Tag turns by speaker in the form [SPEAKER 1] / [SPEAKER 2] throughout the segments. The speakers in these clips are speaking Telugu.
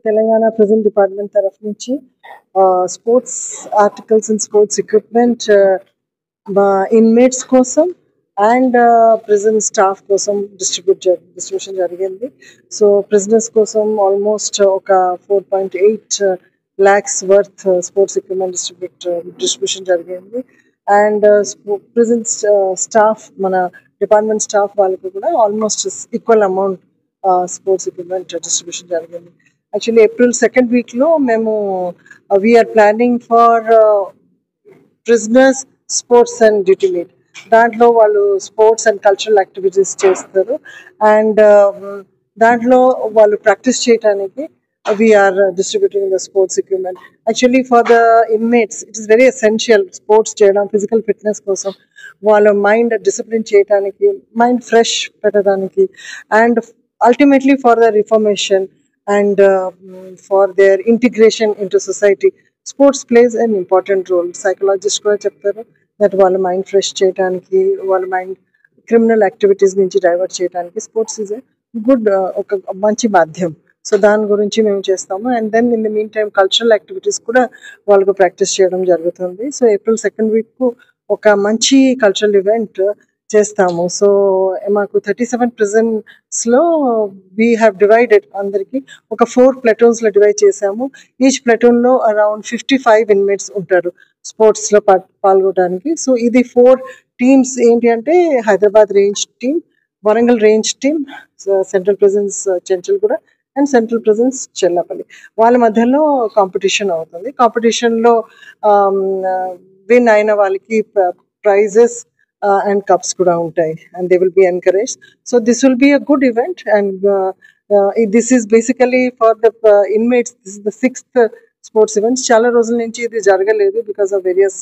[SPEAKER 1] తెలంగాణ ప్రెజెంట్ డిపార్ట్మెంట్ తరఫు నుంచి sports articles and sports equipment inmates కోసం అండ్ ప్రిజన్ స్టాఫ్ కోసం డిస్ట్రిబ్యూషన్ జరిగింది. సో ప్రిజనర్స్ కోసం ఆల్మోస్ట్ ఒక 4.8 lakhs worth sports equipment distribution జరిగింది. అండ్ ప్రిజన్ స్టాఫ్ మన డిపార్ట్మెంట్ స్టాఫ్ వాళ్ళకి కూడా almost equal amount sports equipment distribution జరిగింది. యాక్చువల్లీ April 2nd వీక్లో మేము we are planning for prisoners sports and duty meet. దాంట్లో వాళ్ళు స్పోర్ట్స్ అండ్ కల్చరల్ యాక్టివిటీస్ చేస్తారు. అండ్ దాంట్లో వాళ్ళు ప్రాక్టీస్ చేయడానికి we are distributing the sports equipment. Actually for the inmates it is very essential sports చేయడం, ఫిజికల్ ఫిట్నెస్ కోసం, వాళ్ళ మైండ్ డిసిప్లిన్ చేయడానికి, మైండ్ ఫ్రెష్ పెట్టడానికి, and ultimately for their reformation and for their integration into society. Sports plays an important role. Psychologists kuda cheptaru that వాళ్ళ మైండ్ ఫ్రెష్ చేయడానికి, వాళ్ళ మైండ్ క్రిమినల్ యాక్టివిటీస్ నుంచి డైవర్ట్ చేయడానికి స్పోర్ట్స్ ఈజ్ ఎ గుడ్ ఒక మంచి మాధ్యం. సో దాని గురించి మేము చేస్తాము. And then in the mean time cultural activities కూడా వాళ్ళకు ప్రాక్టీస్ చేయడం జరుగుతుంది. సో April 2nd వీక్ ఒక మంచి కల్చరల్ ఈవెంట్ చేస్తాము. సో మాకు 37 ప్రిజన్స్లో వీ హ్యావ్ డివైడెడ్, అందరికి ఒక 4 ప్లటూన్స్లో డివైడ్ చేసాము. ఈచ్ ప్లటూన్లో అరౌండ్ 55 ఇన్మేట్స్ ఉంటారు స్పోర్ట్స్లో పాల్గొనడానికి. సో ఇది 4 టీమ్స్ ఏంటి అంటే Hyderabad range team, Warangal range team, central prisons Chanchalguda and central prisons Chellapalli. వాళ్ళ మధ్యలో కాంపిటీషన్ అవుతుంది. కాంపిటీషన్లో విన్ అయిన వాళ్ళకి prices and cups kuda untai, and they will be encouraged. So this will be a good event, and this is basically for the inmates. This is the 6th sports event. Chala రోజుల నుంచి ఇది జరగలేదు because of various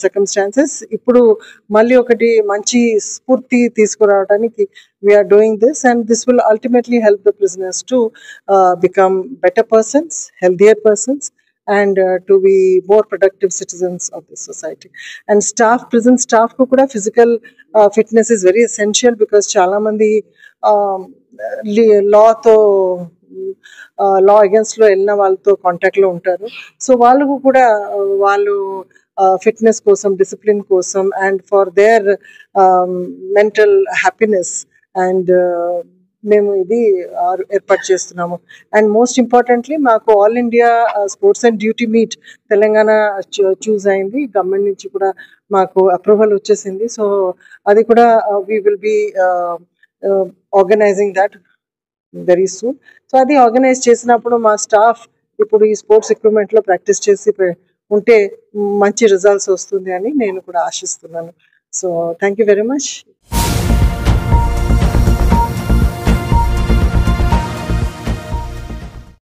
[SPEAKER 1] circumstances. ఇప్పుడు మళ్ళీ ఒకటి మంచి స్ఫూర్తి తీసుకురావడానికి we are doing this, and this will ultimately help the prisoners to become better persons, healthier persons, and to be more productive citizens of the society. And staff, prison staff ko kuda physical fitness is very essential because chala mandi law against lo elna valto contact lo untaru. So vallu kuda vallu fitness kosam, discipline kosam, and for their mental happiness and మేము ఇది ఏర్పాటు చేస్తున్నాము. అండ్ మోస్ట్ ఇంపార్టెంట్లీ మాకు all India sports and duty meet Telangana choose అయింది. గవర్నమెంట్ నుంచి కూడా మాకు అప్రూవల్ వచ్చేసింది. సో అది కూడా we will be organizing that very soon. So అది ఆర్గనైజ్ చేసినప్పుడు మా స్టాఫ్ ఇప్పుడు ఈ స్పోర్ట్స్ ఎక్విప్మెంట్లో ప్రాక్టీస్ చేసి ఉంటే మంచి రిజల్ట్స్ వస్తుంది అని నేను కూడా ఆశిస్తున్నాను. So thank you very much.